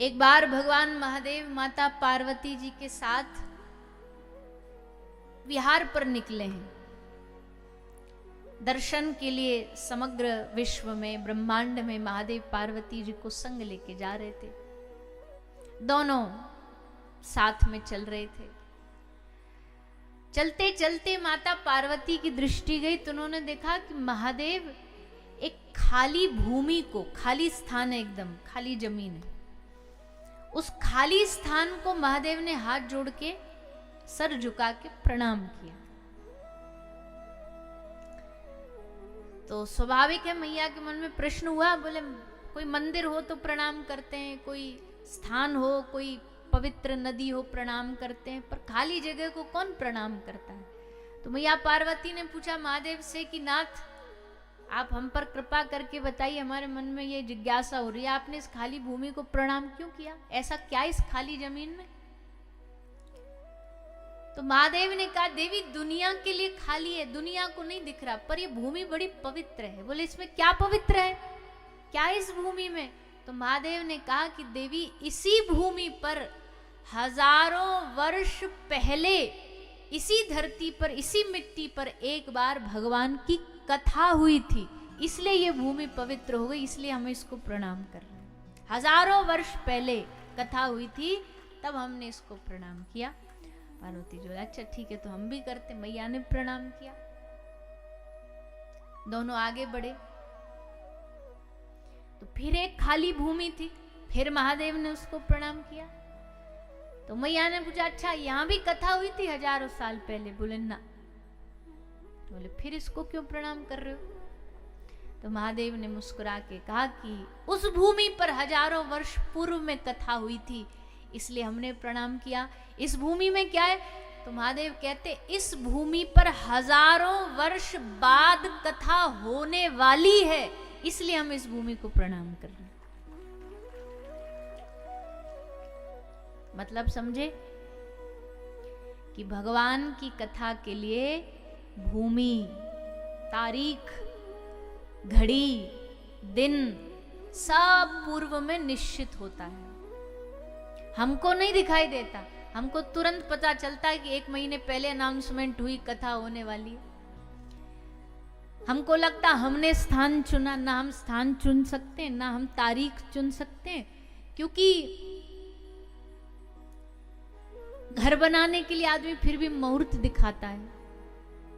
एक बार भगवान महादेव माता पार्वती जी के साथ विहार पर निकले हैं। दर्शन के लिए समग्र विश्व में, ब्रह्मांड में महादेव पार्वती जी को संग लेके जा रहे थे। दोनों साथ में चल रहे थे। चलते चलते माता पार्वती की दृष्टि गई तो उन्होंने देखा कि महादेव एक खाली भूमि को, खाली स्थान है, एकदम खाली जमीन है, उस खाली स्थान को महादेव ने हाथ जोड़ के सर झुका के प्रणाम किया। तो स्वाभाविक है मैया के मन में प्रश्न हुआ, बोले कोई मंदिर हो तो प्रणाम करते हैं, कोई स्थान हो, कोई पवित्र नदी हो प्रणाम करते हैं, पर खाली जगह को कौन प्रणाम करता है। तो मैया पार्वती ने पूछा महादेव से कि नाथ आप हम पर कृपा करके बताइए, हमारे मन में ये जिज्ञासा हो रही है, आपने इस खाली भूमि को प्रणाम क्यों किया, ऐसा क्या इस खाली जमीन में। तो महादेव ने कहा देवी दुनिया के लिए खाली है, दुनिया को नहीं दिख रहा, पर ये भूमि बड़ी पवित्र है। बोले इसमें क्या पवित्र है, क्या इस भूमि में। तो महादेव ने कहा कि देवी इसी भूमि पर हजारों वर्ष पहले इसी धरती पर, इसी मिट्टी पर एक बार भगवान की कथा हुई थी, इसलिए ये भूमि पवित्र हो गई, इसलिए हम इसको प्रणाम कर रहे हैं। हजारों वर्ष पहले कथा हुई थी, तब हमने इसको प्रणाम किया। पार्वती जी अच्छा ठीक है, तो हम भी करते। मैया ने प्रणाम किया, दोनों आगे बढ़े। तो फिर एक खाली भूमि थी, फिर महादेव ने उसको प्रणाम किया। तो मैया ने पूछा अच्छा यहां भी कथा हुई थी हजारों साल पहले। बोले ना। बोले फिर इसको क्यों प्रणाम कर रहे हो। तो महादेव ने मुस्कुरा के कहा कि उस भूमि पर हजारों वर्ष पूर्व में कथा हुई थी, इसलिए हमने प्रणाम किया। इस भूमि में क्या है, तो महादेव कहते इस भूमि पर हजारों वर्ष बाद कथा होने वाली है, इसलिए हम इस भूमि को प्रणाम कर रहे हैं। मतलब समझे कि भगवान की कथा के लिए भूमि, तारीख, घड़ी, दिन सब पूर्व में निश्चित होता है। हमको नहीं दिखाई देता, हमको तुरंत पता चलता है कि 1 महीने पहले अनाउंसमेंट हुई, कथा होने वाली है। हमको लगता हमने स्थान चुना, ना हम स्थान चुन सकते, ना हम तारीख चुन सकते, क्योंकि घर बनाने के लिए आदमी फिर भी मुहूर्त दिखाता है,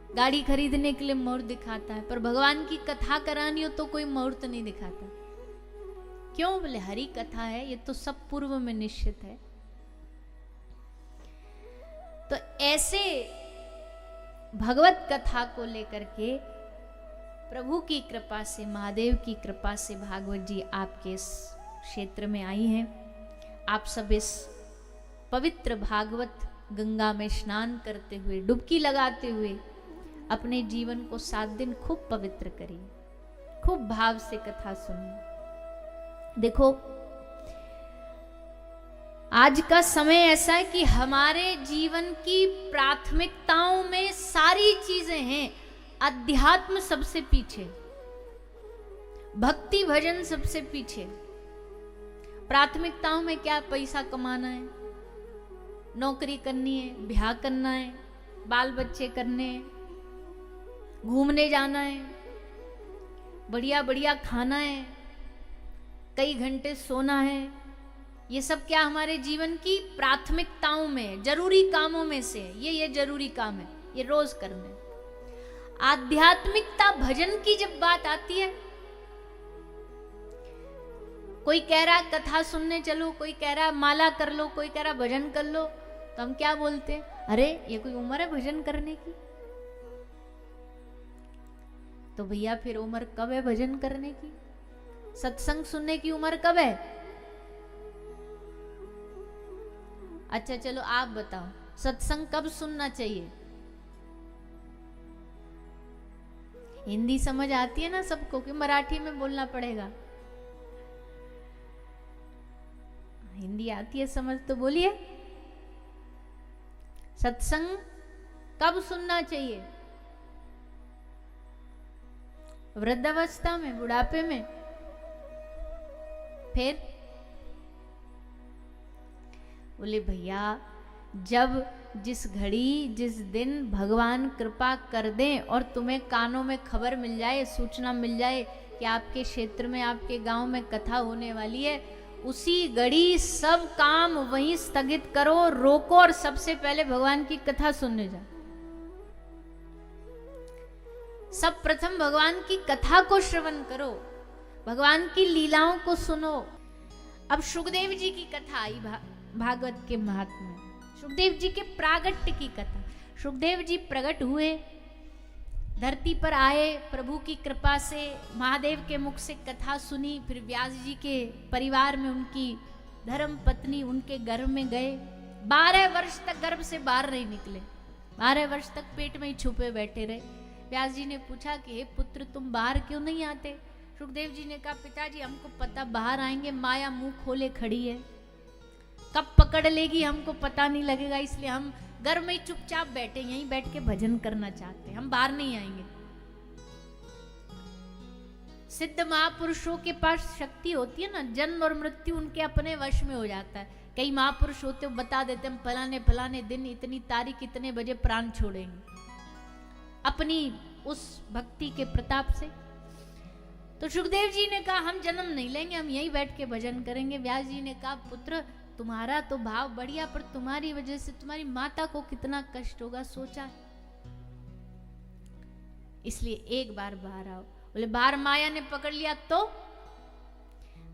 गाड़ी खरीदने के लिए मुहूर्त दिखाता है, पर भगवान की कथा करानी हो तो कोई मुहूर्त नहीं दिखाता। क्यों। बोले हरी कथा है, ये तो सब पूर्व में निश्चित है। तो ऐसे भगवत कथा को लेकर के प्रभु की कृपा से, महादेव की कृपा से भागवत जी आपके इस क्षेत्र में आई हैं। आप सब इस पवित्र भागवत गंगा में स्नान करते हुए, डुबकी लगाते हुए अपने जीवन को 7 दिन खूब पवित्र करिए, खूब भाव से कथा सुनिए। देखो आज का समय ऐसा है कि हमारे जीवन की प्राथमिकताओं में सारी चीजें हैं। अध्यात्म सबसे पीछे, भक्ति भजन सबसे पीछे। प्राथमिकताओं में क्या, पैसा कमाना है, नौकरी करनी है, ब्याह करना है, बाल बच्चे करने हैं, घूमने जाना है, बढ़िया बढ़िया खाना है, कई घंटे सोना है। ये सब क्या हमारे जीवन की प्राथमिकताओं में, जरूरी कामों में से ये जरूरी काम है, ये रोज करने। आध्यात्मिकता भजन की जब बात आती है, कोई कह रहा कथा सुनने चलो, कोई कह रहा माला कर लो, कोई कह रहा भजन कर लो, तो हम क्या बोलते हैं, अरे ये कोई उम्र है भजन करने की। तो भैया फिर उम्र कब है भजन करने की, सत्संग सुनने की उम्र कब है। अच्छा चलो आप बताओ, सत्संग कब सुनना चाहिए। हिंदी समझ आती है ना सबको कि मराठी में बोलना पड़ेगा। हिंदी आती है समझ तो बोलिए। सत्संग कब सुनना चाहिए, वृद्धावस्था में, बुढ़ापे में, फिर बोले भैया, जब जिस घड़ी जिस दिन भगवान कृपा कर दें और तुम्हें कानों में खबर मिल जाए, सूचना मिल जाए कि आपके क्षेत्र में, आपके गांव में कथा होने वाली है, उसी घड़ी सब काम वहीं स्थगित करो, रोको और सबसे पहले भगवान की कथा सुनने जाओ। सब प्रथम भगवान की कथा को श्रवण करो, भगवान की लीलाओं को सुनो। अब सुखदेव जी की कथा आई भागवत के महात्म्य में, सुखदेव जी के प्रागट्य की कथा। सुखदेव जी प्रकट हुए, धरती पर आए, प्रभु की कृपा से महादेव के मुख से कथा सुनी, फिर व्यास जी के परिवार में उनकी धर्म पत्नी उनके गर्भ में गए। 12 वर्ष तक गर्भ से बाहर नहीं निकले, 12 वर्ष तक पेट में ही छुपे बैठे रहे। व्यास जी ने पूछा कि हे पुत्र, तुम बाहर क्यों नहीं आते? सुखदेव जी ने कहा, पिताजी हमको पता बाहर आएंगे, माया मुंह खोले खड़ी है, कब पकड़ लेगी हमको पता नहीं लगेगा, इसलिए हम घर में ही चुपचाप बैठे, यहीं बैठ के भजन करना चाहते हैं, हम बाहर नहीं आएंगे। सिद्ध महापुरुषों के पास शक्ति होती है ना, जन्म और मृत्यु उनके अपने वश में हो जाता है। कई महापुरुष होते हैं, बता देते हम फलाने फलाने दिन इतनी तारीख इतने बजे प्राण छोड़ेंगे, अपनी उस भक्ति के प्रताप से। तो सुखदेव जी ने कहा हम जन्म नहीं लेंगे, हम यहीं बैठ के भजन करेंगे। व्यास जी ने कहा, पुत्र तुम्हारा तो भाव बढ़िया, पर तुम्हारी वजह से तुम्हारी माता को कितना कष्ट होगा सोचा, इसलिए एक बार बाहर आओ। बोले बाहर माया ने पकड़ लिया तो?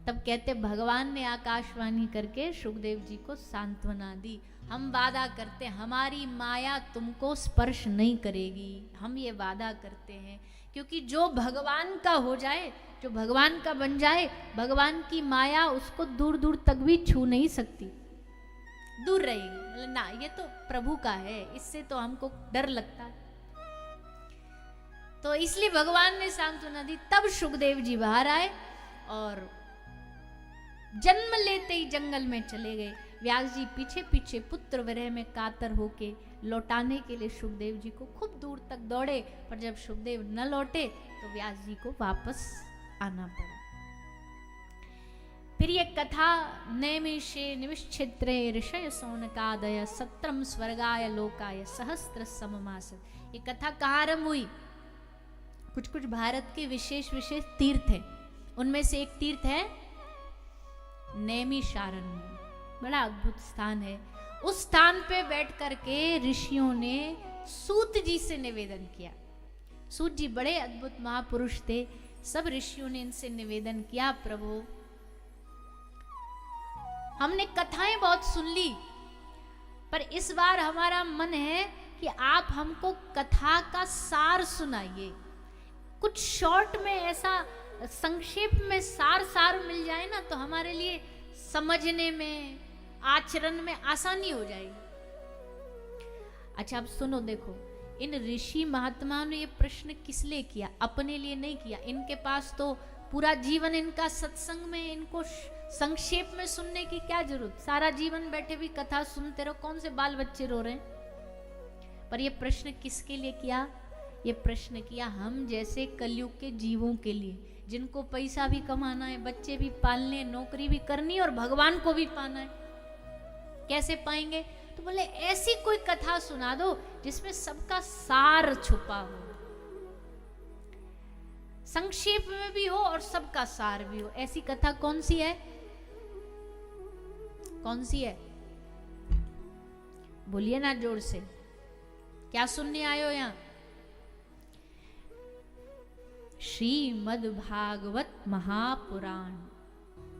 तब कहते भगवान ने आकाशवाणी करके सुखदेव जी को सांत्वना दी, हम वादा करते हमारी माया तुमको स्पर्श नहीं करेगी, हम ये वादा करते हैं, क्योंकि जो भगवान का हो जाए, जो भगवान का बन जाए, भगवान की माया उसको दूर दूर तक भी छू नहीं सकती, दूर रहेगी। ना, ये तो प्रभु का है, इससे तो हमको डर लगता है। तो इसलिए भगवान ने सांत्वना दी। तब सुखदेव जी बाहर आए और जन्म लेते ही जंगल में चले गए। व्यास जी पीछे पीछे पुत्र विरह में कातर होके लौटाने के लिए सुखदेव जी को खूब दूर तक दौड़े, पर जब सुखदेव न लौटे तो व्यास जी को वापस आना पड़ा। फिर ये कथा नैमिषे निविच्छिद्रे ऋषय सौनकादय सत्रम स्वर्गाय लोकाय सहस्त्र सममास। ये कथा कहाँ आरंभ हुई? कुछ कुछ भारत के विशेष विशेष तीर्थ हैं, उनमें से एक तीर्थ है नैमिषारण्य, बड़ा अद्भुत स्थान है। उस स्थान पे बैठ करके ऋषियों ने सूत जी से निवेदन किया। सूत जी बड़े अद्भुत महापुरुष थे। सब ऋषियों ने इनसे निवेदन किया, प्रभु हमने कथाएं बहुत सुन ली, पर इस बार हमारा मन है कि आप हमको कथा का सार सुनाइए। कुछ शॉर्ट में ऐसा संक्षेप में सार मिल जाए ना, तो हमारे लिए समझने में, आचरण में आसानी हो जाएगी। अच्छा अब सुनो, देखो इन ऋषि महात्माओं ने ये प्रश्न किस लिए किया? अपने लिए नहीं किया। इनके पास तो पूरा जीवन इनका सत्संग में, इनको संक्षेप में सुनने की क्या जरूरत? सारा जीवन बैठे भी कथा सुनते रहो, कौन से बाल बच्चे रो रहे हैं? पर ये प्रश्न किसके लिए किया? ये प्रश्न किया हम जैसे कलयुग के जीवों के लिए, जिनको पैसा भी कमाना है, बच्चे भी पालने, नौकरी भी करनी और भगवान को भी पाना है। कैसे पाएंगे? तो बोले ऐसी कोई कथा सुना दो जिसमें सबका सार छुपा हो, संक्षेप में भी हो और सबका सार भी हो। ऐसी कथा कौन सी है? कौन सी है? बोलिए ना जोर से, क्या सुनने आए हो यहां? श्रीमद् भागवत महापुराण।